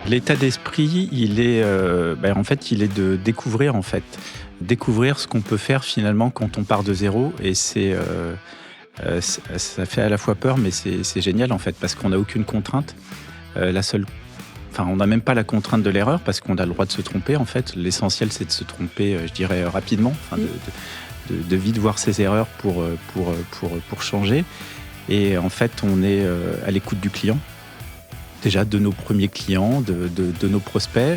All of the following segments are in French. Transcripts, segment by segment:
L'état d'esprit, il est de découvrir découvrir ce qu'on peut faire finalement quand on part de zéro. Et ça fait à la fois peur, mais c'est génial en fait, parce qu'on n'a aucune contrainte. On n'a même pas la contrainte de l'erreur parce qu'on a le droit de se tromper en fait. L'essentiel, c'est de se tromper, je dirais rapidement, de vite voir ses erreurs pour changer. Et en fait, on est à l'écoute du client. Déjà de nos premiers clients, de nos prospects,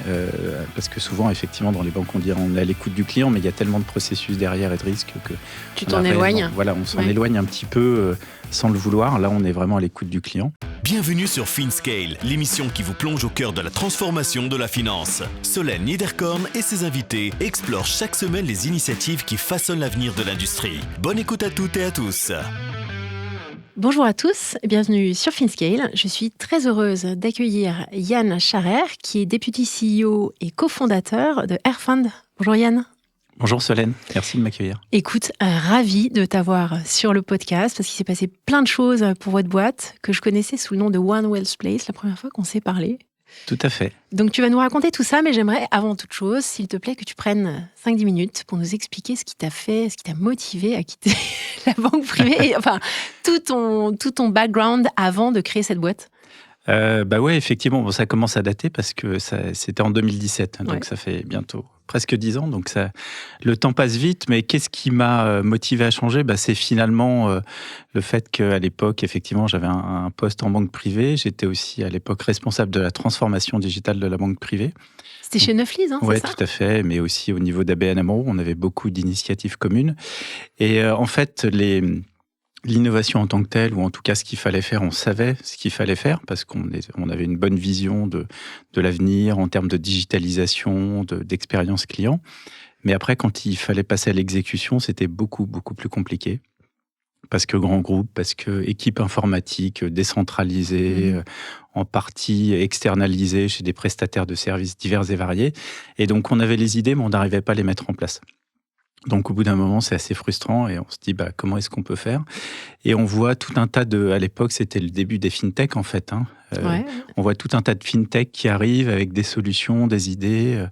parce que souvent, effectivement, dans les banques, on dit on est à l'écoute du client, mais il y a tellement de processus derrière et de risques que... Tu t'en éloignes. Voilà, on s'en éloigne un petit peu sans le vouloir. Là, on est vraiment à l'écoute du client. Bienvenue sur FinScale, l'émission qui vous plonge au cœur de la transformation de la finance. Solène Niederkorn et ses invités explorent chaque semaine les initiatives qui façonnent l'avenir de l'industrie. Bonne écoute à toutes et à tous. Bonjour à tous et bienvenue sur FinScale. Je suis très heureuse d'accueillir Yann Charer, qui est Deputy CEO et cofondateur de Airfund. Bonjour Yann. Bonjour Solène, merci de m'accueillir. Écoute, ravi de t'avoir sur le podcast parce qu'il s'est passé plein de choses pour votre boîte que je connaissais sous le nom de One Wells Place la première fois qu'on s'est parlé. Tout à fait. Donc tu vas nous raconter tout ça, mais j'aimerais avant toute chose, s'il te plaît, que tu prennes 5-10 minutes pour nous expliquer ce qui t'a fait, ce qui t'a motivé à quitter la banque privée, et, enfin tout ton background avant de créer cette boîte. Ouais, effectivement, ça commence à dater parce que c'était en 2017, donc ça fait bientôt presque 10 ans, donc le temps passe vite. Mais qu'est-ce qui m'a motivé à changer ? C'est finalement le fait qu'à l'époque, effectivement, j'avais un poste en banque privée. J'étais aussi à l'époque responsable de la transformation digitale de la banque privée. C'était chez Neuflize, c'est ça ? Oui, tout à fait, mais aussi au niveau d'ABN AMRO, on avait beaucoup d'initiatives communes. Et en fait, l'innovation en tant que telle, ou en tout cas ce qu'il fallait faire, on savait ce qu'il fallait faire parce qu'on avait une bonne vision de l'avenir en termes de digitalisation, d'expérience client. Mais après, quand il fallait passer à l'exécution, c'était beaucoup, beaucoup plus compliqué. Parce que grand groupe, parce que équipe informatique décentralisée, en partie externalisée chez des prestataires de services divers et variés. Et donc, on avait les idées, mais on n'arrivait pas à les mettre en place. Donc, au bout d'un moment, c'est assez frustrant et on se dit, comment est-ce qu'on peut faire ? Et on voit tout un tas à l'époque, c'était le début des fintech, en fait. On voit tout un tas de fintech qui arrivent avec des solutions, des idées.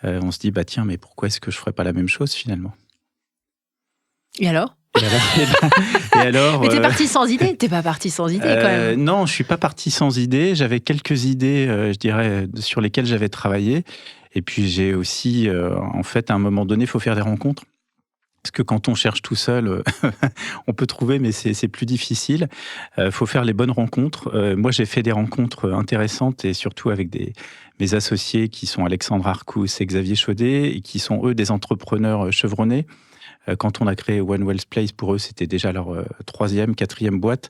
On se dit, tiens, mais pourquoi est-ce que je ne ferais pas la même chose, finalement ? Et alors ? Mais t'es parti sans idée ? T'es pas parti sans idée, quand même. Non, je suis pas parti sans idée. J'avais quelques idées, je dirais, sur lesquelles j'avais travaillé. Et puis j'ai aussi, en fait, à un moment donné, il faut faire des rencontres. Parce que quand on cherche tout seul, on peut trouver, mais c'est plus difficile. Faut faire les bonnes rencontres. Moi, j'ai fait des rencontres intéressantes et surtout avec mes associés qui sont Alexandre Arcous et Xavier Chaudet et qui sont, eux, des entrepreneurs chevronnés. Quand on a créé One Wells Place, pour eux, c'était déjà leur 3e, 4e boîte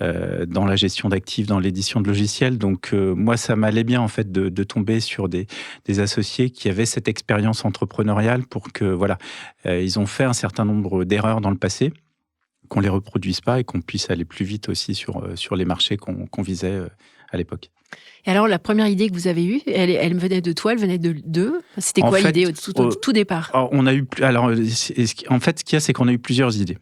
dans la gestion d'actifs, dans l'édition de logiciels. Donc, moi, ça m'allait bien, en fait, de tomber sur des associés qui avaient cette expérience entrepreneuriale pour que, ils ont fait un certain nombre d'erreurs dans le passé, qu'on les reproduise pas et qu'on puisse aller plus vite aussi sur les marchés qu'on visait à l'époque. Et alors, la première idée que vous avez eue, elle venait de toi, elle venait d'eux ? C'était quoi l'idée au tout départ ? En fait, ce qu'il y a, c'est qu'on a eu plusieurs idées.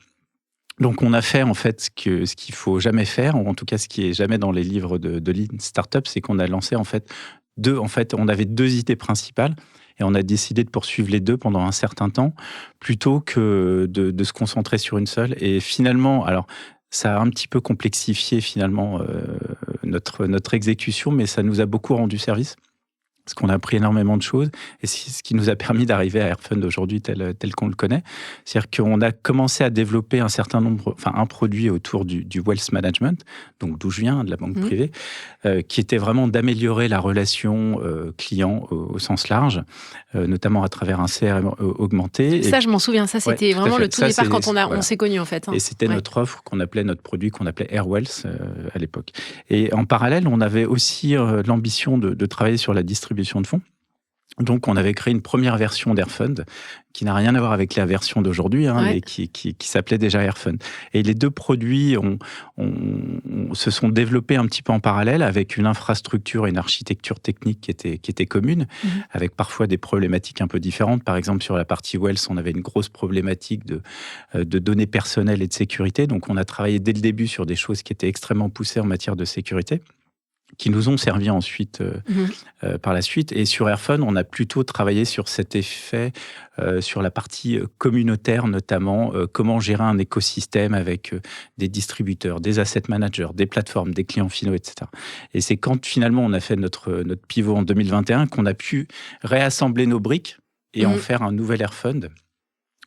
Donc, on a fait, en fait, ce qu'il faut jamais faire, ou en tout cas, ce qui est jamais dans les livres de Lean Startup, c'est qu'on a lancé, on avait 2 idées principales. Et on a décidé de poursuivre les 2 pendant un certain temps, plutôt que de se concentrer sur une seule. Et finalement, ça a un petit peu complexifié finalement notre exécution, mais ça nous a beaucoup rendu service. Parce qu'on a appris énormément de choses, et c'est ce qui nous a permis d'arriver à Airfund aujourd'hui tel qu'on le connaît. C'est-à-dire qu'on a commencé à développer un produit autour du wealth management, donc d'où je viens, de la banque privée, qui était vraiment d'améliorer la relation client au sens large, notamment à travers un CRM augmenté. Ça, je m'en souviens, ça c'était vraiment le tout départ quand on s'est connus en fait. Et c'était notre offre notre produit qu'on appelait AirWealth à l'époque. Et en parallèle, on avait aussi l'ambition de travailler sur la distribution de fonds. Donc, on avait créé une première version d'Airfund qui n'a rien à voir avec la version d'aujourd'hui, mais qui s'appelait déjà Airfund. Et les 2 produits se sont développés un petit peu en parallèle avec une infrastructure et une architecture technique qui était commune, avec parfois des problématiques un peu différentes. Par exemple, sur la partie Wealth, on avait une grosse problématique de données personnelles et de sécurité. Donc, on a travaillé dès le début sur des choses qui étaient extrêmement poussées en matière de sécurité. qui nous ont servi ensuite par la suite. Et sur Airfund, on a plutôt travaillé sur cet effet, sur la partie communautaire notamment, comment gérer un écosystème avec des distributeurs, des asset managers, des plateformes, des clients finaux, etc. Et c'est quand finalement on a fait notre pivot en 2021 qu'on a pu réassembler nos briques et en faire un nouvel Airfund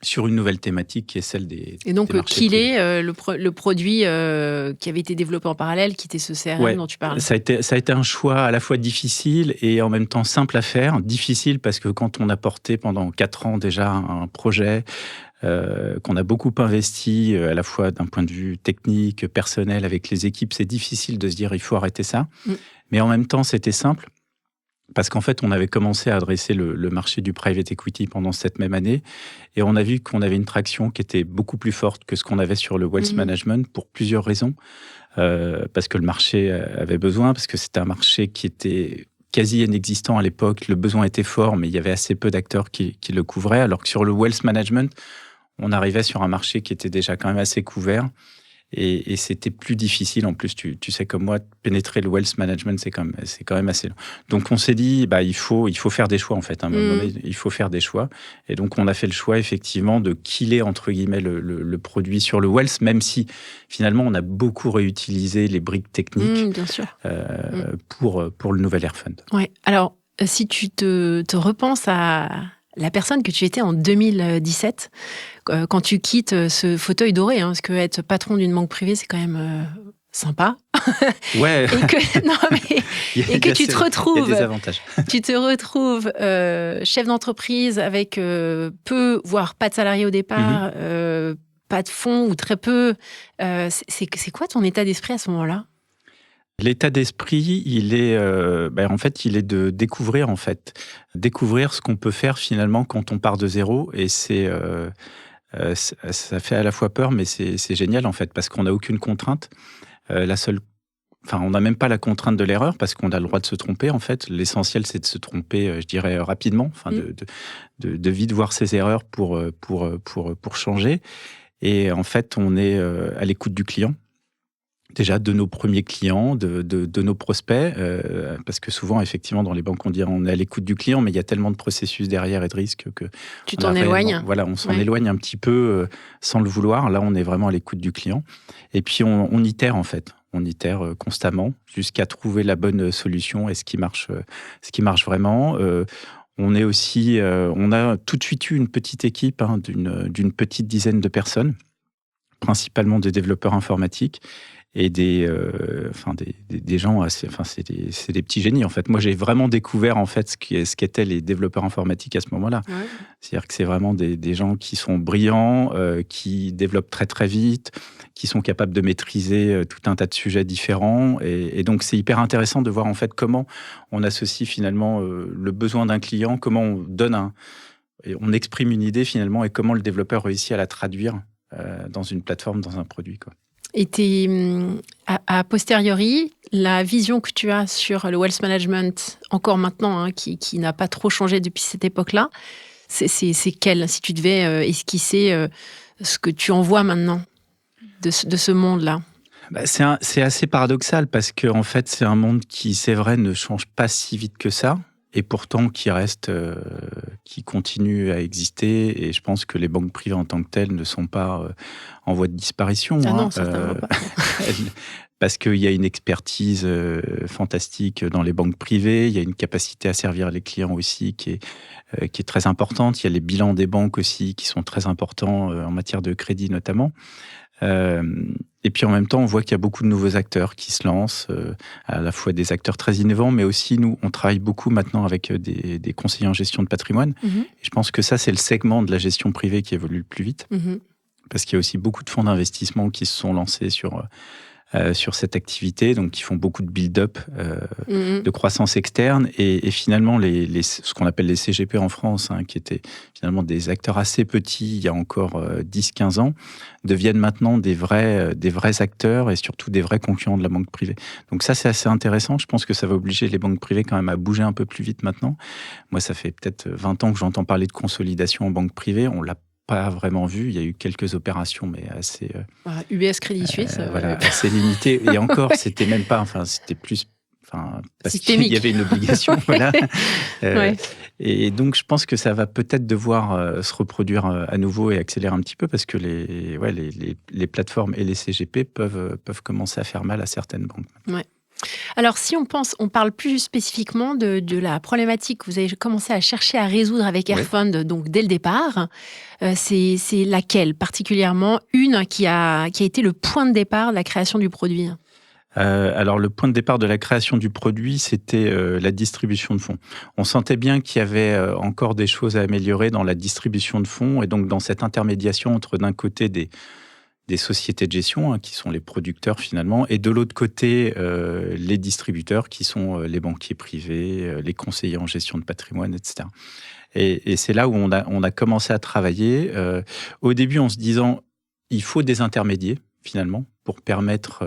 sur une nouvelle thématique qui est celle des Et donc, des marchés qu'il privés. est le produit qui avait été développé en parallèle, qui était ce CRM Ouais, dont tu parles. ça a été un choix à la fois difficile et en même temps simple à faire. Difficile parce que quand on a porté pendant 4 ans déjà un projet, qu'on a beaucoup investi à la fois d'un point de vue technique, personnel, avec les équipes, c'est difficile de se dire il faut arrêter ça. Mais en même temps, c'était simple. Parce qu'en fait, on avait commencé à adresser le marché du private equity pendant cette même année et on a vu qu'on avait une traction qui était beaucoup plus forte que ce qu'on avait sur le wealth management pour plusieurs raisons. Parce que le marché avait besoin, parce que c'était un marché qui était quasi inexistant à l'époque. Le besoin était fort, mais il y avait assez peu d'acteurs qui le couvraient. Alors que sur le wealth management, on arrivait sur un marché qui était déjà quand même assez couvert. Et c'était plus difficile. En plus, tu sais comme moi, pénétrer le wealth management, c'est quand même assez long. Donc, on s'est dit, il faut faire des choix, en fait. À un moment donné, il faut faire des choix. Et donc, on a fait le choix, effectivement, de killer, entre guillemets, le produit sur le wealth, même si, finalement, on a beaucoup réutilisé les briques techniques Bien sûr. pour le nouvel Airfund. Ouais. Alors, si tu te repenses à la personne que tu étais en 2017, quand tu quittes ce fauteuil doré, parce que être patron d'une banque privée, c'est quand même sympa. Ouais. Et que tu te retrouves. Il y a des avantages. Tu te retrouves chef d'entreprise avec peu, voire pas de salariés au départ, pas de fonds ou très peu. C'est quoi ton état d'esprit à ce moment-là ? L'état d'esprit, il est de découvrir, en fait. Découvrir ce qu'on peut faire, finalement, quand on part de zéro. Et ça fait à la fois peur, mais c'est génial, en fait, parce qu'on n'a aucune contrainte. On n'a même pas la contrainte de l'erreur, parce qu'on a le droit de se tromper, en fait. L'essentiel, c'est de se tromper, je dirais, rapidement, de vite voir ses erreurs pour changer. Et en fait, on est à l'écoute du client. Déjà, de nos premiers clients, de nos prospects, parce que souvent, effectivement, dans les banques, on dit on est à l'écoute du client, mais il y a tellement de processus derrière et de risques que... Tu t'en éloignes. Voilà, on s'en éloigne un petit peu sans le vouloir. Là, on est vraiment à l'écoute du client. Et puis, on itère, en fait. On itère constamment jusqu'à trouver la bonne solution et ce qui marche vraiment. On est aussi... on a tout de suite eu une petite équipe d'une petite dizaine de personnes, principalement des développeurs informatiques, et des gens assez, c'est des petits génies, en fait. Moi, j'ai vraiment découvert, en fait, ce qu'étaient les développeurs informatiques à ce moment-là. Ouais. C'est-à-dire que c'est vraiment des gens qui sont brillants, qui développent très très vite, qui sont capables de maîtriser tout un tas de sujets différents, et donc c'est hyper intéressant de voir, en fait, comment on associe finalement le besoin d'un client, comment on donne on exprime une idée finalement, et comment le développeur réussit à la traduire dans une plateforme, dans un produit, quoi. Et a posteriori, la vision que tu as sur le wealth management, encore maintenant, qui n'a pas trop changé depuis cette époque-là, c'est quelle ? Si tu devais esquisser ce que tu en vois maintenant de ce monde-là. C'est assez paradoxal, parce que en fait, c'est un monde qui, c'est vrai, ne change pas si vite que ça. Et pourtant qui continue à exister. Et je pense que les banques privées en tant que telles ne sont pas en voie de disparition. Ah non, certainement pas. Parce qu'il y a une expertise fantastique dans les banques privées, il y a une capacité à servir les clients aussi qui est très importante. Il y a les bilans des banques aussi qui sont très importants en matière de crédit notamment. Et puis en même temps, on voit qu'il y a beaucoup de nouveaux acteurs qui se lancent, à la fois des acteurs très innovants, mais aussi nous, on travaille beaucoup maintenant avec des conseillers en gestion de patrimoine. Et je pense que ça, c'est le segment de la gestion privée qui évolue le plus vite, parce qu'il y a aussi beaucoup de fonds d'investissement qui se sont lancés sur cette activité, donc qui font beaucoup de build-up, de croissance externe, et finalement ce qu'on appelle les CGP en France, qui étaient finalement des acteurs assez petits il y a encore 10-15 ans, deviennent maintenant des vrais acteurs et surtout des vrais concurrents de la banque privée. Donc ça, c'est assez intéressant. Je pense que ça va obliger les banques privées quand même à bouger un peu plus vite maintenant. Moi, ça fait peut-être 20 ans que j'entends parler de consolidation en banque privée. On l'a pas vraiment vu. Il y a eu quelques opérations, mais assez... UBS Crédit Suisse. Assez limitées. Et encore, c'était même pas... c'était plus... parce qu'il y avait une obligation. Voilà. Ouais. Et donc, je pense que ça va peut-être devoir se reproduire à nouveau et accélérer un petit peu parce que les plateformes et les CGP peuvent commencer à faire mal à certaines banques. Ouais. Alors, si on parle plus spécifiquement de la problématique que vous avez commencé à chercher à résoudre avec Airfund, donc dès le départ, c'est laquelle particulièrement, une qui a été le point de départ de la création du produit? Alors, le point de départ de la création du produit, c'était la distribution de fonds. On sentait bien qu'il y avait encore des choses à améliorer dans la distribution de fonds et donc dans cette intermédiation entre, d'un côté, des sociétés de gestion, qui sont les producteurs finalement, et de l'autre côté, les distributeurs, qui sont les banquiers privés, les conseillers en gestion de patrimoine, etc. Et c'est là où on a commencé à travailler. Au début, en se disant, il faut des intermédiaires, finalement, pour permettre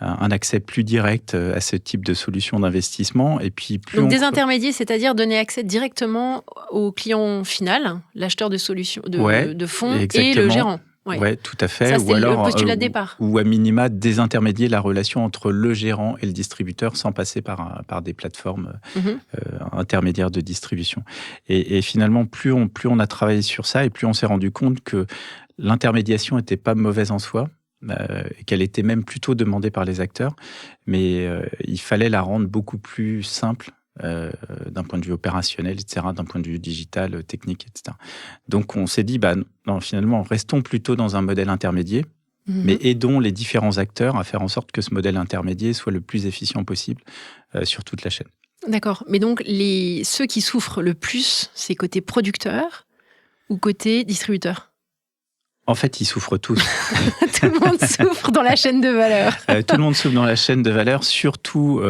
un accès plus direct à ce type de solution d'investissement. Et puis, donc des intermédiaires, c'est-à-dire donner accès directement au client final, l'acheteur de solutions, de fonds, exactement. Et le gérant. Oui, tout à fait. Ça, c'était le postulat de départ. Ou à minima, désintermédier la relation entre le gérant et le distributeur sans passer par des plateformes intermédiaires de distribution. Et finalement, plus on a travaillé sur ça et plus on s'est rendu compte que l'intermédiation n'était pas mauvaise en soi, et qu'elle était même plutôt demandée par les acteurs, mais il fallait la rendre beaucoup plus simple d'un point de vue opérationnel, etc., d'un point de vue digital, technique, etc. Donc, on s'est dit, non, finalement, restons plutôt dans un modèle intermédiaire, mais aidons les différents acteurs à faire en sorte que ce modèle intermédiaire soit le plus efficient possible sur toute la chaîne. D'accord. Mais donc, ceux qui souffrent le plus, c'est côté producteur ou côté distributeur? En fait, ils souffrent tous. Tout le monde souffre dans la chaîne de valeur. Tout le monde souffre dans la chaîne de valeur, surtout...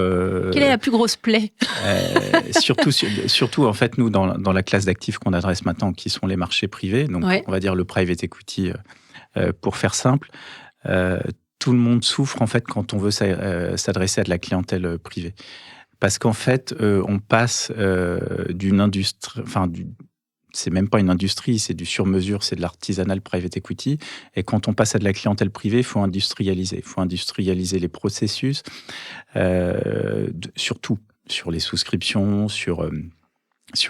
Quelle est la plus grosse plaie? Surtout, en fait, nous, dans la classe d'actifs qu'on adresse maintenant, qui sont les marchés privés, donc on va dire le private equity, pour faire simple, tout le monde souffre, en fait, quand on veut s'adresser à de la clientèle privée. Parce qu'en fait, on passe d'une industrie... c'est même pas une industrie, c'est du sur-mesure, c'est de l'artisanal private equity. Et quand on passe à de la clientèle privée, il faut industrialiser. Il faut industrialiser les processus, surtout sur les souscriptions, sur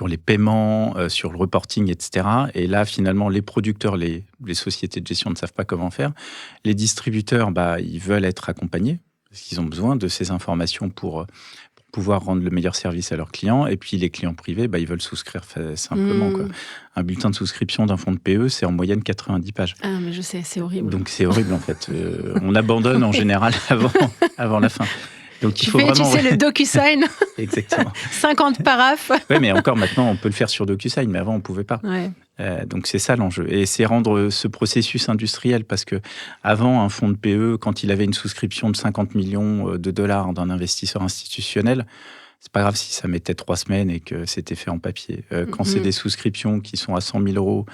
les paiements, sur le reporting, etc. Et là, finalement, les producteurs, les sociétés de gestion ne savent pas comment faire. Les distributeurs, ils veulent être accompagnés, parce qu'ils ont besoin de ces informations pour pouvoir rendre le meilleur service à leurs clients. Et puis, les clients privés, ils veulent souscrire simplement. Quoi. Un bulletin de souscription d'un fonds de PE, c'est en moyenne 90 pages. Ah, mais je sais, c'est horrible. Donc, c'est horrible, en fait. On abandonne, en général, avant la fin. Donc, il faut vraiment... Tu sais, le DocuSign. Exactement. 50 paraphes. Oui, mais encore maintenant, on peut le faire sur DocuSign, mais avant, on ne pouvait pas. Ouais. Donc, c'est ça l'enjeu. Et c'est rendre ce processus industriel, parce que avant, un fonds de PE, quand il avait une souscription de 50 millions de dollars d'un investisseur institutionnel, c'est pas grave si ça mettait 3 semaines et que c'était fait en papier. Quand c'est des souscriptions qui sont à 100 000 euros,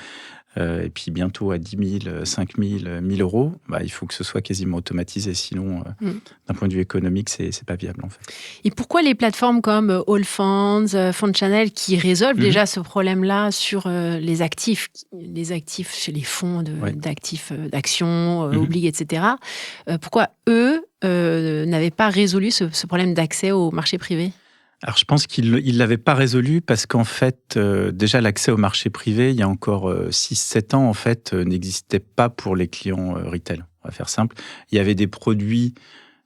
et puis bientôt à 10 000, 5 000, 1 000 euros, il faut que ce soit quasiment automatisé. Sinon, d'un point de vue économique, c'est pas viable, en fait. Et pourquoi les plateformes comme Allfunds, Fund Channel, qui résolvent déjà ce problème-là sur les actifs chez les fonds d'actifs, d'actions, obligues, etc., pourquoi eux n'avaient pas résolu ce problème d'accès au marché privé? Alors, je pense qu'ils ne l'avaient pas résolu parce qu'en fait, déjà, l'accès au marché privé, il y a encore 6-7 ans, en fait, n'existait pas pour les clients retail. On va faire simple. Il y avait des produits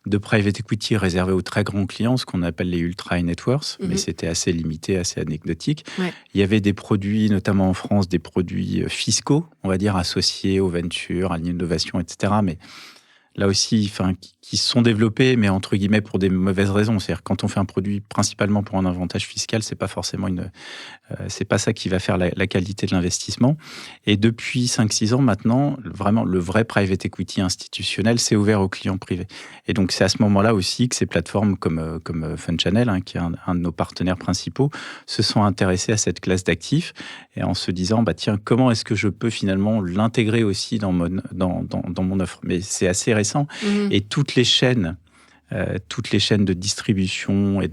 de private equity réservés aux très grands clients, ce qu'on appelle les ultra high net worth, mais c'était assez limité, assez anecdotique. Ouais. Il y avait des produits, notamment en France, des produits fiscaux, on va dire, associés aux ventures, à l'innovation, etc., mais là aussi, qui se sont développés, mais entre guillemets pour des mauvaises raisons. C'est-à-dire quand on fait un produit principalement pour un avantage fiscal, c'est pas forcément c'est pas ça qui va faire la qualité de l'investissement. Et depuis 5-6 ans maintenant, vraiment le vrai private equity institutionnel s'est ouvert aux clients privés. Et donc c'est à ce moment-là aussi que ces plateformes comme Fund Channel, qui est un de nos partenaires principaux, se sont intéressés à cette classe d'actifs et en se disant tiens, comment est-ce que je peux finalement l'intégrer aussi dans mon offre. Mais c'est assez récent et toutes les chaînes de distribution et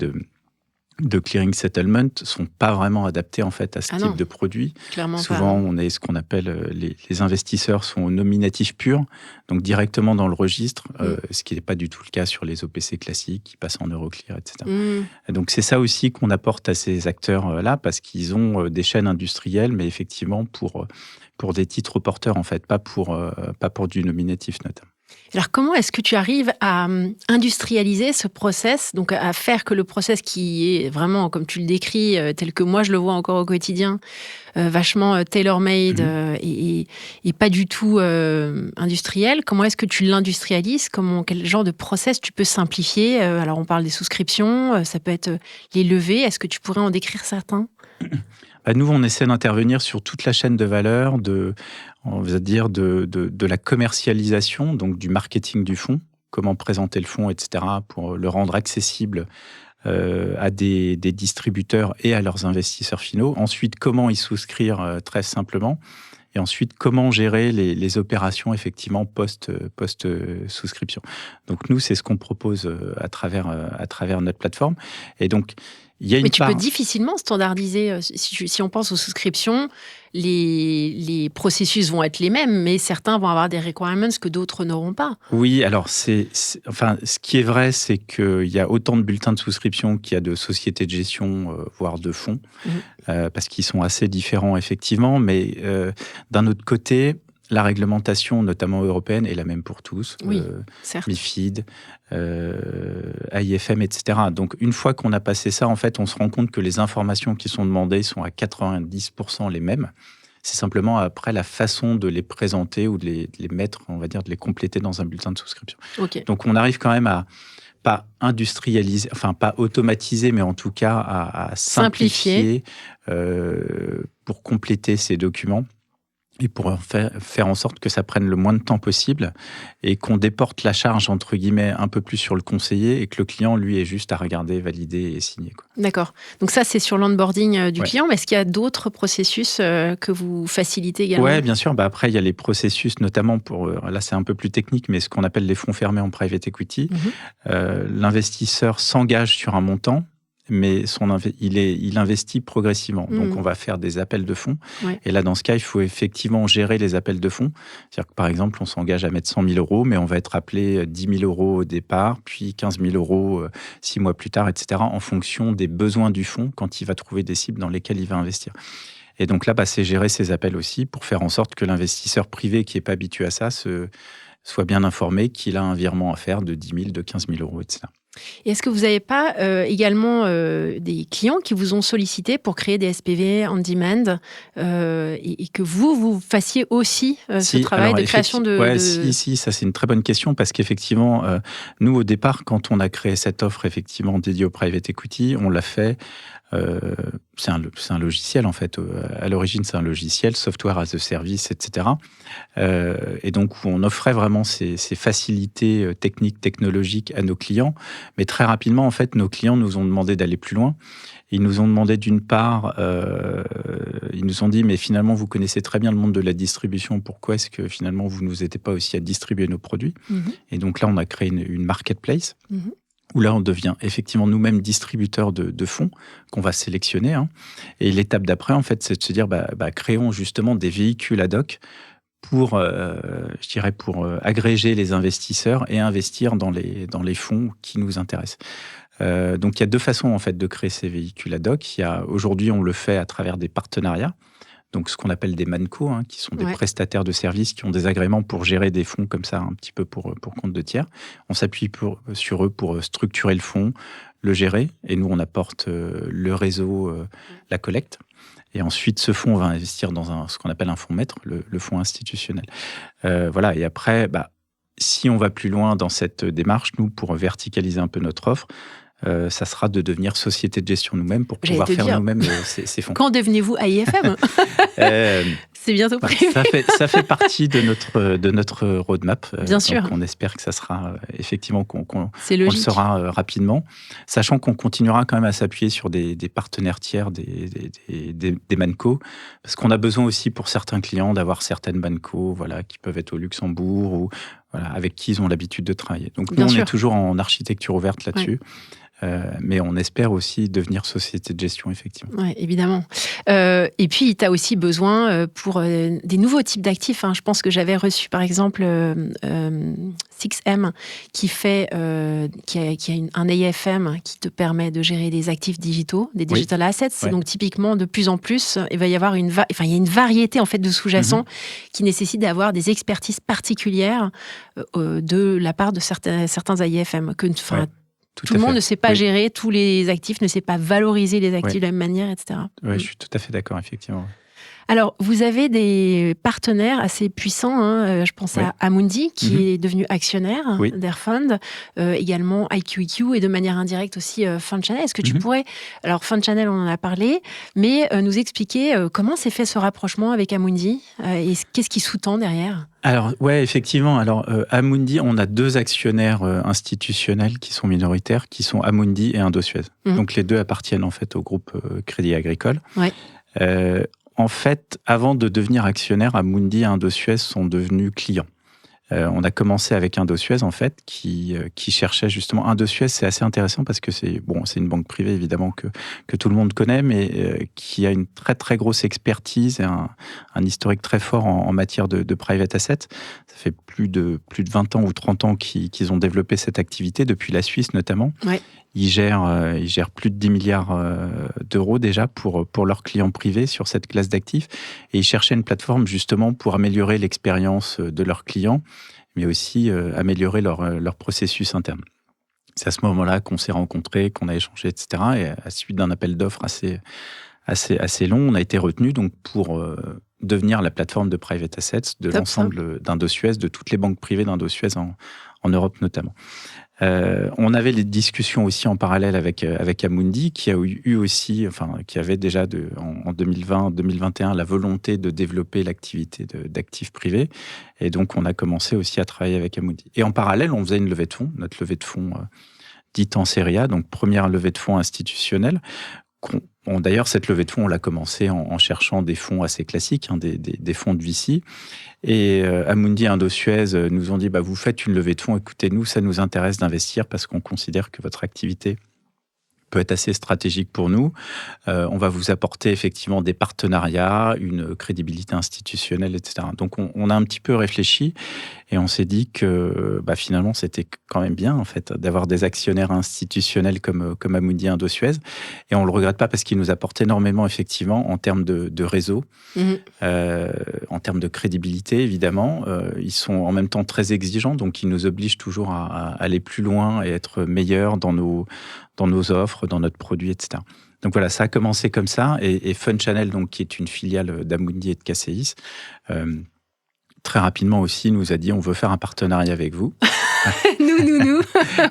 de clearing settlement sont pas vraiment adaptés en fait à ce type non, de produit. clairement Souvent, pas. on est ce qu'on appelle les investisseurs sont au nominatif pur, donc directement dans le registre, ce qui n'est pas du tout le cas sur les OPC classiques qui passent en Euroclear, etc. Et donc c'est ça aussi qu'on apporte à ces acteurs-là parce qu'ils ont des chaînes industrielles, mais effectivement pour des titres porteurs en fait, pas pour du nominatif notamment. Alors, comment est-ce que tu arrives à industrialiser ce process, donc à faire que le process qui est vraiment, comme tu le décris, tel que moi je le vois encore au quotidien, vachement tailor-made et pas du tout industriel, comment est-ce que tu l'industrialises? Quel genre de process tu peux simplifier? Alors, on parle des souscriptions, ça peut être les levées. Est-ce que tu pourrais en décrire certains? Nous, on essaie d'intervenir sur toute la chaîne de valeur, on va dire de la commercialisation, donc du marketing du fonds, comment présenter le fonds, etc., pour le rendre accessible à des distributeurs et à leurs investisseurs finaux. Ensuite, comment y souscrire très simplement. Et ensuite, comment gérer les opérations effectivement post-souscription. Donc nous, c'est ce qu'on propose à travers notre plateforme. Et donc, il y a une Mais tu part... peux difficilement standardiser. Si on pense aux souscriptions, les processus vont être les mêmes, mais certains vont avoir des requirements que d'autres n'auront pas. Oui, alors enfin, ce qui est vrai, c'est qu'il y a autant de bulletins de souscription qu'il y a de sociétés de gestion, voire de fonds, parce qu'ils sont assez différents effectivement. Mais d'un autre côté, la réglementation, notamment européenne, est la même pour tous. Oui, certes. MiFID, AIFM, etc. Donc, une fois qu'on a passé ça, en fait, on se rend compte que les informations qui sont demandées sont à 90% les mêmes. C'est simplement après la façon de les présenter ou de les mettre, on va dire, de les compléter dans un bulletin de souscription. Okay. Donc, on arrive quand même à pas industrialiser, enfin pas automatiser, mais en tout cas à simplifier pour compléter ces documents. Et pour faire en sorte que ça prenne le moins de temps possible et qu'on déporte la charge, entre guillemets, un peu plus sur le conseiller et que le client, lui, ait juste à regarder, valider et signer. D'accord. Donc ça, c'est sur l'onboarding du client, mais est-ce qu'il y a d'autres processus que vous facilitez également? Oui, bien sûr. Après, il y a les processus, notamment là, c'est un peu plus technique, mais ce qu'on appelle les fonds fermés en private equity. L'investisseur s'engage sur un montant, mais il investit progressivement. Donc, on va faire des appels de fonds. Ouais. Et là, dans ce cas, il faut effectivement gérer les appels de fonds. C'est-à-dire que, par exemple, on s'engage à mettre 100 000 euros, mais on va être appelé 10 000 euros au départ, puis 15 000 euros 6 mois plus tard, etc., en fonction des besoins du fonds quand il va trouver des cibles dans lesquelles il va investir. Et donc là, c'est gérer ces appels aussi pour faire en sorte que l'investisseur privé qui n'est pas habitué à ça soit bien informé qu'il a un virement à faire de 10 000, de 15 000 euros, etc. Et est-ce que vous n'avez pas également des clients qui vous ont sollicité pour créer des SPV on demand et que vous fassiez aussi ce travail de création de... Oui, ça c'est une très bonne question parce qu'effectivement, nous au départ, quand on a créé cette offre effectivement dédiée au private equity, on l'a fait... c'est un logiciel en fait. À l'origine, c'est un logiciel, software as a service, etc. Et donc, où on offrait vraiment ces facilités techniques, technologiques à nos clients. Mais très rapidement, en fait, nos clients nous ont demandé d'aller plus loin. Ils nous ont demandé d'une part, ils nous ont dit, mais finalement, vous connaissez très bien le monde de la distribution. Pourquoi est-ce que finalement, vous ne nous aidez pas aussi à distribuer nos produits? Et donc là, on a créé une marketplace. Où là, on devient effectivement nous-mêmes distributeurs de fonds qu'on va sélectionner. Et l'étape d'après, en fait, c'est de se dire, créons justement des véhicules ad hoc pour agréger les investisseurs et investir dans les fonds qui nous intéressent. Donc, il y a deux façons, en fait, de créer ces véhicules ad hoc. Aujourd'hui, on le fait à travers des partenariats. Donc, ce qu'on appelle des ManCo, qui sont des prestataires de services qui ont des agréments pour gérer des fonds comme ça, un petit peu pour compte de tiers. On s'appuie sur eux pour structurer le fonds, le gérer. Et nous, on apporte le réseau, la collecte. Et ensuite, ce fonds, on va investir dans ce qu'on appelle un fonds maître, le fonds institutionnel. Voilà. Et après, si on va plus loin dans cette démarche, nous, pour verticaliser un peu notre offre, ça sera de devenir société de gestion nous-mêmes pour pouvoir faire nous-mêmes ces fonds. Quand devenez-vous AIFM? C'est bientôt prévu. Ça fait partie de notre roadmap. Bien sûr. Donc on espère que ça sera effectivement qu'on le sera rapidement, sachant qu'on continuera quand même à s'appuyer sur des partenaires tiers, des ManCo, parce qu'on a besoin aussi pour certains clients d'avoir certaines ManCo, qui peuvent être au Luxembourg ou avec qui ils ont l'habitude de travailler. Donc nous, on est toujours en architecture ouverte là-dessus. Mais on espère aussi devenir société de gestion, effectivement. Oui, évidemment. Et puis, tu as aussi besoin pour des nouveaux types d'actifs. Je pense que j'avais reçu, par exemple, 6M, qui a un AFM qui te permet de gérer des actifs digitaux, des digital assets. Ouais. Donc, typiquement, de plus en plus, il va y avoir il y a une variété en fait, de sous-jacents qui nécessite d'avoir des expertises particulières de la part de certains AFM. Tout le monde ne sait pas gérer tous les actifs, ne sait pas valoriser les actifs de la même manière, etc. Oui, je suis tout à fait d'accord, effectivement. Alors, vous avez des partenaires assez puissants. Je pense à Amundi, qui est devenu actionnaire d'Airfund, également IQEQ et de manière indirecte aussi Fund Channel. Est-ce que tu pourrais, alors Fund Channel, on en a parlé, mais nous expliquer comment s'est fait ce rapprochement avec Amundi et qu'est-ce qui sous-tend derrière ? Alors, ouais, effectivement. Alors, Amundi, on a 2 actionnaires institutionnels qui sont minoritaires, qui sont Amundi et Indosuez. Donc, les 2 appartiennent en fait au groupe Crédit Agricole. Ouais. En fait, avant de devenir actionnaire, Amundi et Indosuez sont devenus clients. On a commencé avec Indosuez, en fait, qui cherchait justement... Indosuez, c'est assez intéressant parce que c'est une banque privée, évidemment, que tout le monde connaît, mais qui a une très, très grosse expertise et un historique très fort en matière de private assets. Ça fait plus de 20 ans ou 30 ans qu'ils ont développé cette activité, depuis la Suisse notamment. Ouais. Ils gèrent plus de 10 milliards d'euros déjà pour leurs clients privés sur cette classe d'actifs. Et ils cherchaient une plateforme justement pour améliorer l'expérience de leurs clients, mais aussi améliorer leur processus interne. C'est à ce moment-là qu'on s'est rencontrés, qu'on a échangé, etc. Et à la suite d'un appel d'offres assez long, on a été retenus donc pour devenir la plateforme de private assets de l'ensemble d'Indosuez, de toutes les banques privées d'Indosuez en Europe notamment. On avait des discussions aussi en parallèle avec Amundi, qui a eu aussi, qui avait déjà en 2020-2021 la volonté de développer l'activité d'actifs privés. Et donc, on a commencé aussi à travailler avec Amundi. Et en parallèle, on faisait une levée de fonds, notre levée de fonds dite en série A, donc première levée de fonds institutionnelle. D'ailleurs, cette levée de fonds, on l'a commencé en cherchant des fonds assez classiques, des fonds de VC. Et Amundi et Indosuez nous ont dit, vous faites une levée de fonds, écoutez-nous, ça nous intéresse d'investir parce qu'on considère que votre activité peut être assez stratégique pour nous. On va vous apporter effectivement des partenariats, une crédibilité institutionnelle, etc. Donc, on a un petit peu réfléchi et on s'est dit que finalement, c'était quand même bien en fait d'avoir des actionnaires institutionnels comme Amundi et Indosuez. Et on ne le regrette pas parce qu'ils nous apportent énormément effectivement en termes de réseau, en termes de crédibilité évidemment. Ils sont en même temps très exigeants, donc ils nous obligent toujours à aller plus loin et être meilleurs dans nos offres, dans notre produit, etc. Donc voilà, ça a commencé comme ça. Et Fund Channel, donc, qui est une filiale d'Amundi et de KCIS, très rapidement aussi nous a dit, on veut faire un partenariat avec vous. Nous.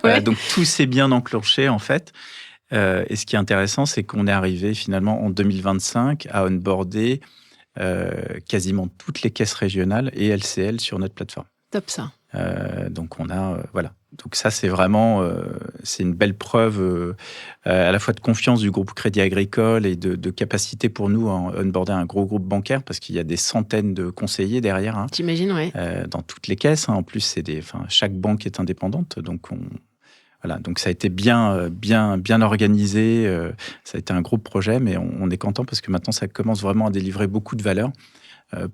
Voilà, donc tout s'est bien enclenché en fait. Et ce qui est intéressant, c'est qu'on est arrivé finalement en 2025 à onboarder quasiment toutes les caisses régionales et LCL sur notre plateforme. Top ça. Donc on a voilà. Donc ça c'est vraiment c'est une belle preuve à la fois de confiance du groupe Crédit Agricole et de capacité pour nous à onboarder un gros groupe bancaire parce qu'il y a des centaines de conseillers derrière. J'imagine, oui. Dans toutes les caisses. En plus chaque banque est indépendante, donc voilà, donc ça a été bien organisé. Ça a été un gros projet, mais on est content parce que maintenant ça commence vraiment à délivrer beaucoup de valeur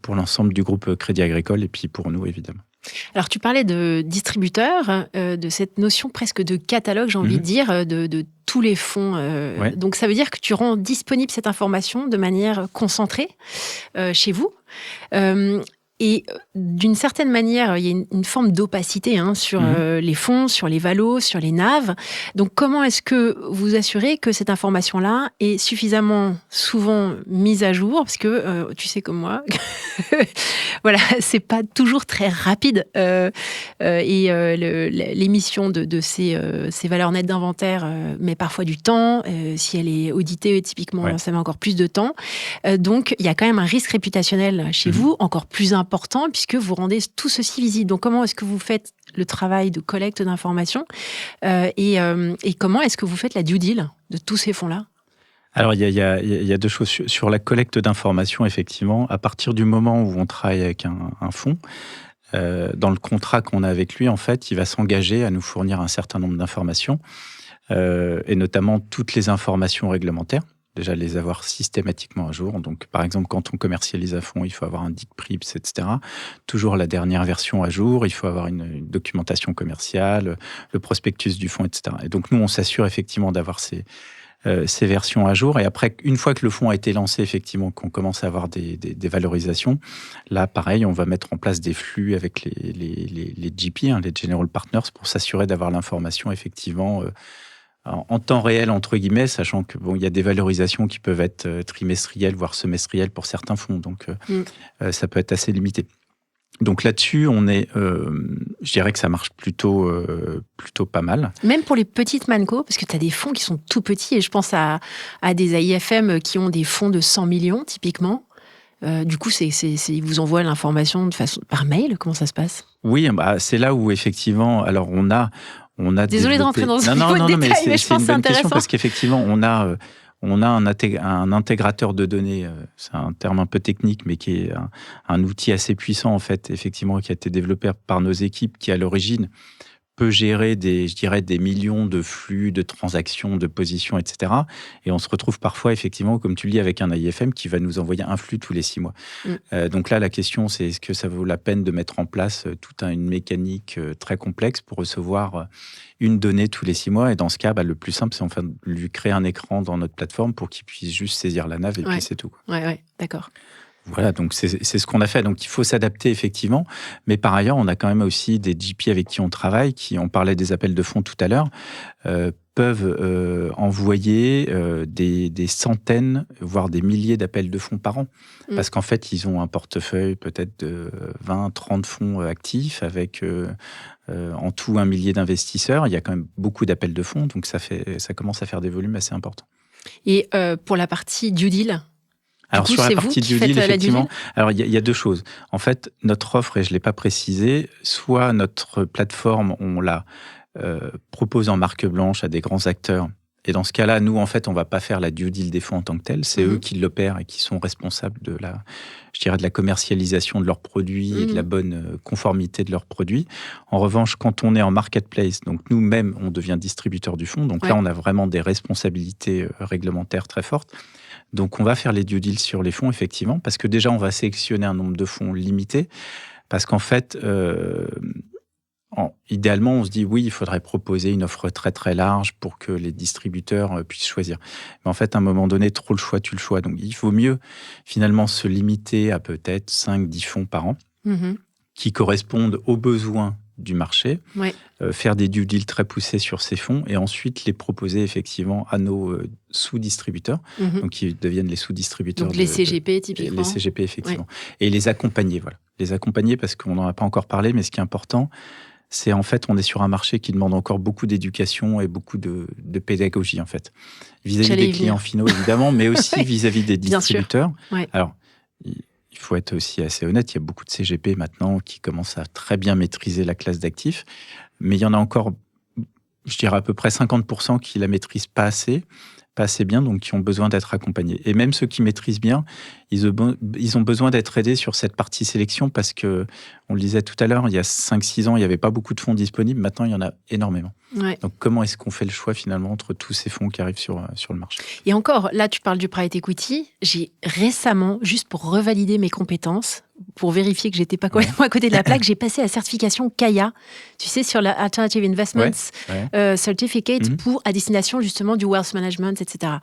pour l'ensemble du groupe Crédit Agricole et puis pour nous évidemment. Alors, tu parlais de distributeur, de cette notion presque de catalogue, j'ai envie de dire, de tous les fonds. Donc, ça veut dire que tu rends disponible cette information de manière concentrée chez vous. Et d'une certaine manière, il y a une forme d'opacité sur les fonds, sur les valos, sur les NAV. Donc, comment est-ce que vous assurez que cette information-là est suffisamment souvent mise à jour ? Parce que, tu sais comme moi, voilà, c'est pas toujours très rapide. L'émission de ces valeurs nettes d'inventaire met parfois du temps. Si elle est auditée, typiquement, ça met encore plus de temps. Donc, il y a quand même un risque réputationnel chez vous, encore plus important, puisque vous rendez tout ceci visible. Donc, comment est-ce que vous faites le travail de collecte d'informations et comment est-ce que vous faites la due deal de tous ces fonds-là ? Alors, il y a deux choses. Sur la collecte d'informations, effectivement, à partir du moment où on travaille avec un fonds, dans le contrat qu'on a avec lui, en fait, il va s'engager à nous fournir un certain nombre d'informations. et notamment toutes les informations réglementaires. Déjà, les avoir systématiquement à jour. Donc, par exemple, quand on commercialise à fond, il faut avoir un DIC-PRIPS, etc. Toujours la dernière version à jour. Il faut avoir une documentation commerciale, le prospectus du fonds, etc. Et donc, nous, on s'assure effectivement d'avoir ces versions à jour. Et après, une fois que le fonds a été lancé, effectivement, qu'on commence à avoir des valorisations, là, pareil, on va mettre en place des flux avec les GP, les General Partners, pour s'assurer d'avoir l'information, effectivement, en temps réel, entre guillemets, sachant que il y a des valorisations qui peuvent être trimestrielles, voire semestrielles pour certains fonds. Donc, ça peut être assez limité. Donc là-dessus, je dirais que ça marche plutôt pas mal. Même pour les petites manco, parce que tu as des fonds qui sont tout petits, et je pense à des AIFM qui ont des fonds de 100 millions, typiquement. Du coup, ils vous envoient l'information par mail. Comment ça se passe ? Oui, c'est là où, effectivement, alors on a Désolée de rentrer dans ce niveau de détail, mais je pense que c'est intéressant. Parce qu'effectivement, on a un intégrateur de données, c'est un terme un peu technique, mais qui est un outil assez puissant, en fait, effectivement, qui a été développé par nos équipes, qui, à l'origine, peut gérer des millions de flux, de transactions, de positions, etc. Et on se retrouve parfois, effectivement, comme tu le dis, avec un AIFM qui va nous envoyer un flux tous les 6 mois. Donc là, la question, c'est est-ce que ça vaut la peine de mettre en place toute une mécanique très complexe pour recevoir une donnée tous les 6 mois? Et dans ce cas, le plus simple, c'est enfin de lui créer un écran dans notre plateforme pour qu'il puisse juste saisir la nav et puis c'est tout. Ouais, d'accord. Voilà, donc c'est ce qu'on a fait. Donc il faut s'adapter effectivement, mais par ailleurs, on a quand même aussi des GP avec qui on travaille, on parlait des appels de fonds tout à l'heure, peuvent envoyer des centaines, voire des milliers d'appels de fonds par an. Parce qu'en fait, ils ont un portefeuille peut-être de 20, 30 fonds actifs avec en tout 1 millier d'investisseurs. Il y a quand même beaucoup d'appels de fonds, donc ça commence à faire des volumes assez importants. Et pour la partie due deal, alors, sur la partie due deal, effectivement, alors il y a 2 choses. En fait, notre offre, et je ne l'ai pas précisé, soit notre plateforme, on la propose en marque blanche à des grands acteurs. Et dans ce cas-là, nous, en fait, on ne va pas faire la due deal des fonds en tant que tel. C'est eux qui l'opèrent et qui sont responsables de la commercialisation de leurs produits et de la bonne conformité de leurs produits. En revanche, quand on est en marketplace, donc nous-mêmes, on devient distributeur du fonds. Donc là, on a vraiment des responsabilités réglementaires très fortes. Donc, on va faire les due deals sur les fonds, effectivement, parce que déjà, on va sélectionner un nombre de fonds limité, parce qu'en fait, idéalement, on se dit, oui, il faudrait proposer une offre très, très large pour que les distributeurs puissent choisir. Mais en fait, à un moment donné, trop le choix, tue le choix. Donc, il faut mieux, finalement, se limiter à peut-être 5-10 fonds par an, qui correspondent aux besoins du marché, faire des due deals très poussés sur ces fonds et ensuite les proposer effectivement à nos sous-distributeurs, donc qui deviennent les sous-distributeurs. Donc les CGP typiquement. Les CGP effectivement. Et les accompagner, voilà. Les accompagner parce qu'on n'en a pas encore parlé, mais ce qui est important, c'est en fait, on est sur un marché qui demande encore beaucoup d'éducation et beaucoup de pédagogie en fait. Vis-à-vis des clients finaux évidemment, mais aussi vis-à-vis des distributeurs. Alors, il faut être aussi assez honnête, il y a beaucoup de CGP maintenant qui commencent à très bien maîtriser la classe d'actifs, mais il y en a encore, je dirais à peu près 50% qui la maîtrisent pas assez bien, donc qui ont besoin d'être accompagnés. Et même ceux qui maîtrisent bien, ils ont besoin d'être aidés sur cette partie sélection parce que, on le disait tout à l'heure, il y a 5-6 ans, il n'y avait pas beaucoup de fonds disponibles, maintenant il y en a énormément. Donc comment est-ce qu'on fait le choix finalement entre tous ces fonds qui arrivent sur le marché? Et encore, là tu parles du private equity, j'ai récemment, juste pour revalider mes compétences, pour vérifier que j'étais pas complètement à côté de la plaque, j'ai passé la certification CAIA, tu sais, sur la Alternative Investments Certificate à destination justement du wealth management, etc.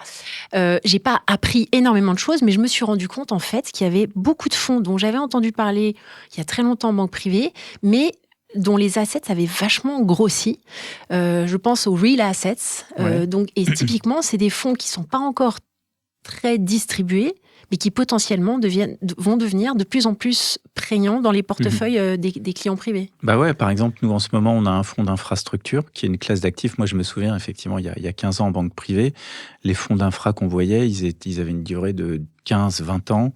J'ai pas appris énormément de choses, mais je me suis rendu compte en fait qu'il y avait beaucoup de fonds dont j'avais entendu parler il y a très longtemps en banque privée, mais dont les assets avaient vachement grossi. Je pense aux real assets. Et typiquement, c'est des fonds qui sont pas encore très distribués, mais qui potentiellement vont devenir de plus en plus prégnants dans les portefeuilles des clients privés. Par exemple, nous, en ce moment, on a un fonds d'infrastructure qui est une classe d'actifs. Moi, je me souviens, effectivement, il y a 15 ans en banque privée, les fonds d'infra qu'on voyait, ils avaient une durée de 15-20 ans.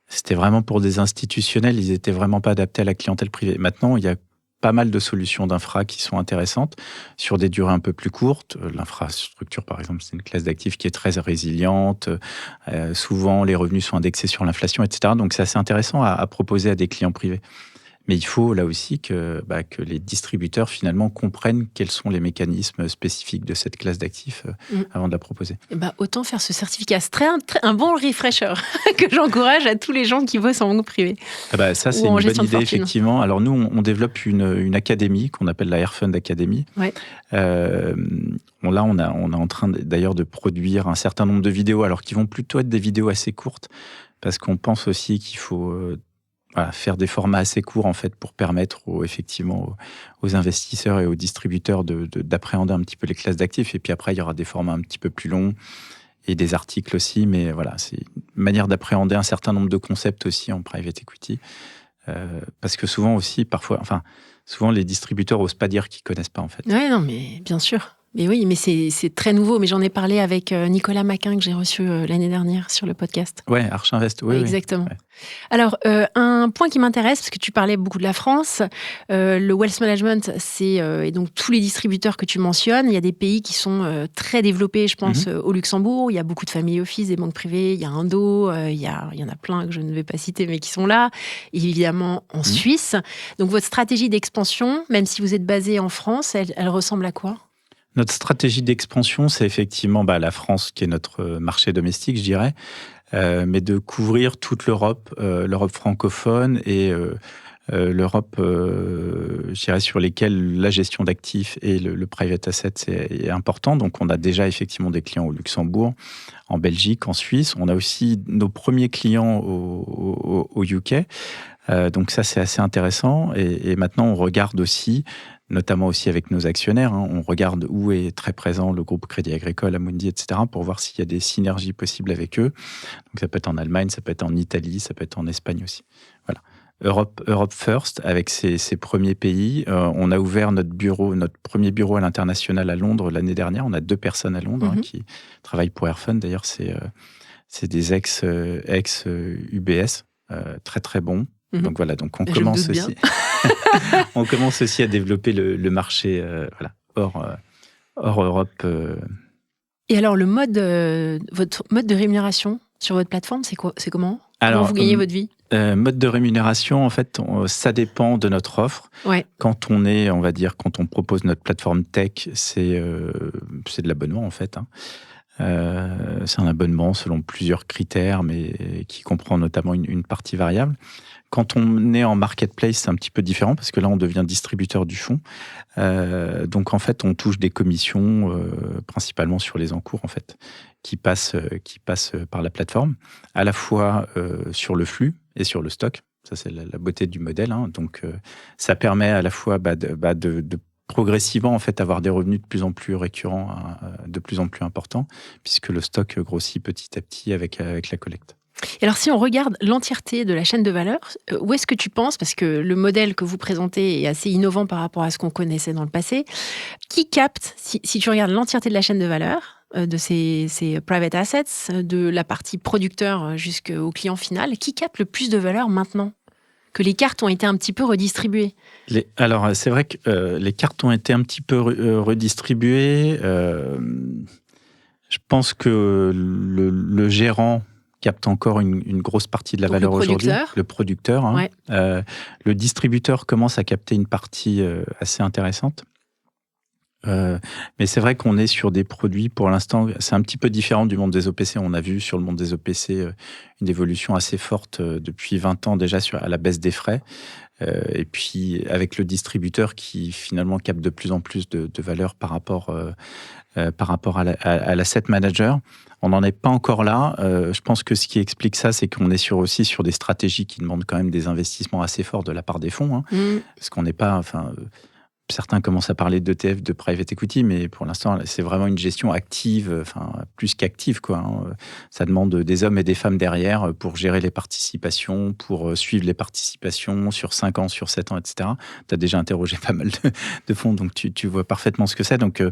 C'était vraiment pour des institutionnels, ils n'étaient vraiment pas adaptés à la clientèle privée. Maintenant, il y a pas mal de solutions d'infra qui sont intéressantes sur des durées un peu plus courtes. L'infrastructure, par exemple, c'est une classe d'actifs qui est très résiliente. Souvent, les revenus sont indexés sur l'inflation, etc. Donc, c'est assez intéressant à proposer à des clients privés. Mais il faut là aussi que les distributeurs finalement comprennent quels sont les mécanismes spécifiques de cette classe d'actifs avant de la proposer. Et autant faire ce certificat. C'est un bon refresher que j'encourage à tous les gens qui bossent en banque privée. Ça, c'est une bonne idée, effectivement. Alors nous, on développe une académie qu'on appelle la Airfund Academy. Ouais. Là, on est en train d'ailleurs de produire un certain nombre de vidéos, alors qui vont plutôt être des vidéos assez courtes, parce qu'on pense aussi qu'il faut faire des formats assez courts en fait pour permettre aux investisseurs et aux distributeurs d'appréhender un petit peu les classes d'actifs. Et puis après, il y aura des formats un petit peu plus longs et des articles aussi. Mais voilà, c'est une manière d'appréhender un certain nombre de concepts aussi en private equity. Parce que souvent les distributeurs n'osent pas dire qu'ils connaissent pas en fait. Oui, non, mais bien sûr. Mais oui, mais c'est très nouveau. Mais j'en ai parlé avec Nicolas Maquin, que j'ai reçu l'année dernière sur le podcast. Ouais, Archinvest, oui. Exactement. Ouais. Alors, un point qui m'intéresse, parce que tu parlais beaucoup de la France, le wealth management, et donc tous les distributeurs que tu mentionnes, il y a des pays qui sont très développés, je pense, au Luxembourg, il y a beaucoup de family office, des banques privées, il y a Indo, il y en a plein que je ne vais pas citer, mais qui sont là, et évidemment en Suisse. Donc, votre stratégie d'expansion, même si vous êtes basé en France, elle ressemble à quoi ? Notre stratégie d'expansion, c'est effectivement la France qui est notre marché domestique, je dirais, mais de couvrir toute l'Europe, l'Europe francophone et l'Europe, je dirais, sur lesquelles la gestion d'actifs et le private asset est important. Donc, on a déjà effectivement des clients au Luxembourg, en Belgique, en Suisse. On a aussi nos premiers clients au UK. Donc ça, c'est assez intéressant. Et maintenant, on regarde aussi, notamment aussi avec nos actionnaires, on regarde où est très présent le groupe Crédit Agricole, Amundi, etc., pour voir s'il y a des synergies possibles avec eux. Donc ça peut être en Allemagne, ça peut être en Italie, ça peut être en Espagne aussi. Voilà. Europe First, avec ses premiers pays. On a ouvert notre premier bureau à l'international à Londres l'année dernière. On a 2 personnes à Londres qui travaillent pour Airfund. D'ailleurs, c'est des ex-UBS, très très bons. Donc voilà, on commence aussi. On commence aussi à développer le marché hors Europe. Et alors, votre mode de rémunération sur votre plateforme, c'est comment ? Comment vous gagnez votre vie ? Mode de rémunération, en fait, ça dépend de notre offre. Ouais. Quand on propose notre plateforme tech, c'est de l'abonnement, en fait. C'est un abonnement selon plusieurs critères, mais qui comprend notamment une partie variable. Quand on est en marketplace, c'est un petit peu différent parce que là, on devient distributeur du fonds. Donc, en fait, on touche des commissions principalement sur les encours, en fait, qui passent par la plateforme, à la fois sur le flux et sur le stock. Ça, c'est la beauté du modèle. Donc, ça permet à la fois de progressivement, en fait, avoir des revenus de plus en plus récurrents, de plus en plus importants, puisque le stock grossit petit à petit avec la collecte. Et alors, si on regarde l'entièreté de la chaîne de valeur, où est-ce que tu penses, parce que le modèle que vous présentez est assez innovant par rapport à ce qu'on connaissait dans le passé, qui capte, si tu regardes l'entièreté de la chaîne de valeur, de ces private assets, de la partie producteur jusqu'au client final, qui capte le plus de valeur maintenant que les cartes ont été un petit peu redistribuées? Alors, c'est vrai que les cartes ont été un petit peu redistribuées. Je pense que le gérant capte encore une grosse partie de la valeur aujourd'hui. Le producteur. Ouais. Le distributeur commence à capter une partie assez intéressante. Mais c'est vrai qu'on est sur des produits, pour l'instant, c'est un petit peu différent du monde des OPC. On a vu sur le monde des OPC une évolution assez forte depuis 20 ans déjà à la baisse des frais. Et puis avec le distributeur qui finalement capte de plus en plus de valeur par rapport à l'asset manager. On n'en est pas encore là. Je pense que ce qui explique ça, c'est qu'on est aussi sur des stratégies qui demandent quand même des investissements assez forts de la part des fonds. Parce qu'on n'est pas... Certains commencent à parler d'ETF, de private equity, mais pour l'instant, c'est vraiment une gestion active, plus qu'active, quoi. Ça demande des hommes et des femmes derrière pour gérer les participations, pour suivre les participations sur 5 ans, sur 7 ans, etc. Tu as déjà interrogé pas mal de fonds, donc tu vois parfaitement ce que c'est. Donc,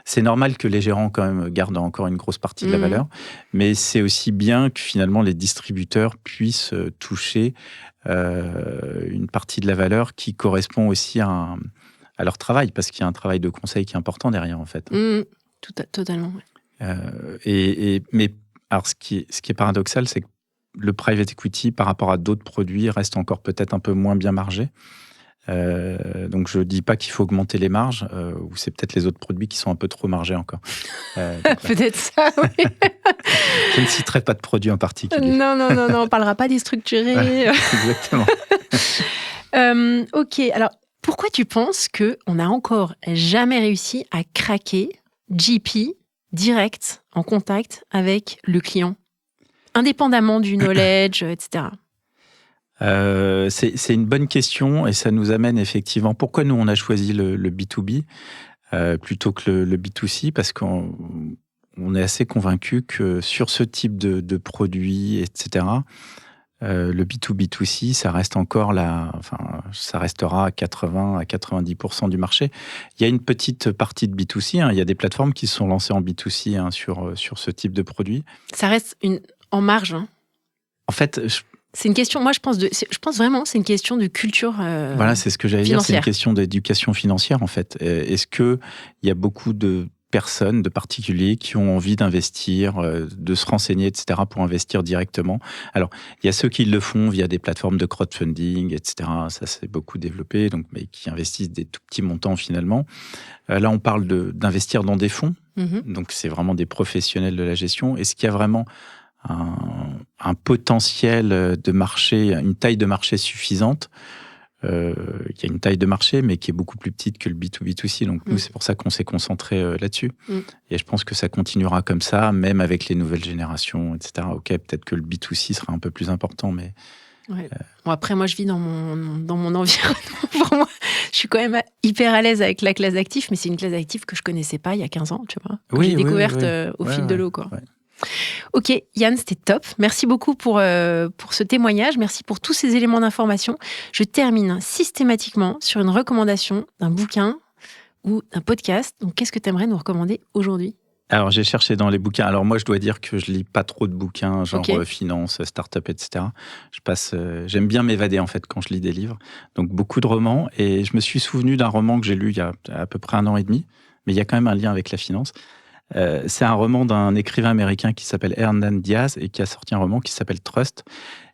c'est normal que les gérants, quand même, gardent encore une grosse partie de la valeur, mais c'est aussi bien que, finalement, les distributeurs puissent toucher une partie de la valeur qui correspond aussi à leur travail, parce qu'il y a un travail de conseil qui est important derrière, en fait. Totalement. Mais alors, ce qui est paradoxal, c'est que le private equity, par rapport à d'autres produits, reste encore peut-être un peu moins bien margé. Donc je ne dis pas qu'il faut augmenter les marges, ou c'est peut-être les autres produits qui sont un peu trop margés encore. Peut-être ça, oui. Je ne citerai pas de produit en particulier. Non, on ne parlera pas des structurés. Exactement. Ok, alors pourquoi tu penses qu'on n'a encore jamais réussi à craquer GP direct en contact avec le client, indépendamment du knowledge, etc. C'est une bonne question et ça nous amène effectivement. Pourquoi nous on a choisi le B2B plutôt que le B2C? Parce qu'on est assez convaincu que sur ce type de produits, etc., le B2B2C, ça reste encore ça restera à 80 à 90% du marché. Il y a une petite partie de B2C. Il y a des plateformes qui se sont lancées en B2C sur ce type de produit. Ça reste en marge. En fait, c'est une question, moi je pense vraiment c'est une question de culture voilà, c'est ce que j'allais dire, c'est une question d'éducation financière en fait. Est-ce qu'il y a beaucoup de personnes, de particuliers qui ont envie d'investir, de se renseigner, etc. pour investir directement? Alors, il y a ceux qui le font via des plateformes de crowdfunding, etc. Ça s'est beaucoup développé, mais qui investissent des tout petits montants finalement. Là, on parle d'investir dans des fonds, donc c'est vraiment des professionnels de la gestion. Est-ce qu'il y a vraiment un potentiel de marché, une taille de marché suffisante? Il y a une taille de marché, mais qui est beaucoup plus petite que le B2B2C. Donc nous, c'est pour ça qu'on s'est concentré là-dessus. Et je pense que ça continuera comme ça, même avec les nouvelles générations, etc. Ok, peut-être que le B2C sera un peu plus important, mais... Ouais. Bon, après, moi, je vis dans mon environnement. Pour moi, je suis quand même hyper à l'aise avec la classe d'actifs, mais c'est une classe d'actifs que je connaissais pas il y a 15 ans, tu vois. J'ai découverte au fil de l'eau, quoi. Ouais. Ok, Yann, c'était top. Merci beaucoup pour ce témoignage. Merci pour tous ces éléments d'information. Je termine systématiquement sur une recommandation d'un bouquin ou d'un podcast. Donc, qu'est-ce que tu aimerais nous recommander aujourd'hui? Alors, j'ai cherché dans les bouquins. Alors, moi, je dois dire que je lis pas trop de bouquins, genre finance, start-up, etc. J'aime bien m'évader, en fait, quand je lis des livres. Donc, beaucoup de romans. Et je me suis souvenu d'un roman que j'ai lu il y a à peu près 1 an et demi. Mais il y a quand même un lien avec la finance. C'est un roman d'un écrivain américain qui s'appelle Hernan Diaz et qui a sorti un roman qui s'appelle Trust.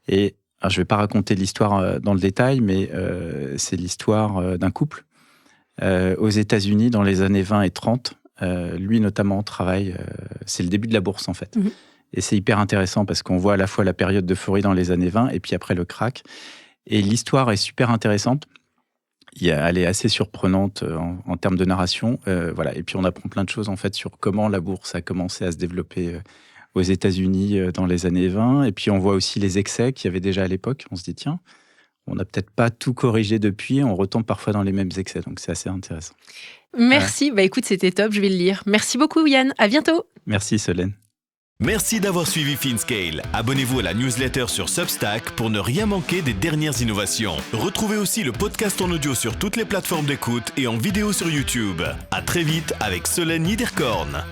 Et alors, je ne vais pas raconter l'histoire dans le détail, mais c'est l'histoire d'un couple aux États-Unis dans les années 20 et 30. Lui, notamment, travaille... c'est le début de la bourse, en fait. Et c'est hyper intéressant parce qu'on voit à la fois la période d'euphorie dans les années 20 et puis après le crack. Et l'histoire est super intéressante. Elle est assez surprenante en termes de narration. Voilà. Et puis, on apprend plein de choses, en fait, sur comment la bourse a commencé à se développer aux États-Unis dans les années 20. Et puis, on voit aussi les excès qu'il y avait déjà à l'époque. On se dit, tiens, on n'a peut-être pas tout corrigé depuis. On retombe parfois dans les mêmes excès. Donc, c'est assez intéressant. Merci. Bah, écoute, c'était top. Je vais le lire. Merci beaucoup, Yann. À bientôt. Merci, Solène. Merci d'avoir suivi FinScale. Abonnez-vous à la newsletter sur Substack pour ne rien manquer des dernières innovations. Retrouvez aussi le podcast en audio sur toutes les plateformes d'écoute et en vidéo sur YouTube. À très vite avec Solène Niederkorn.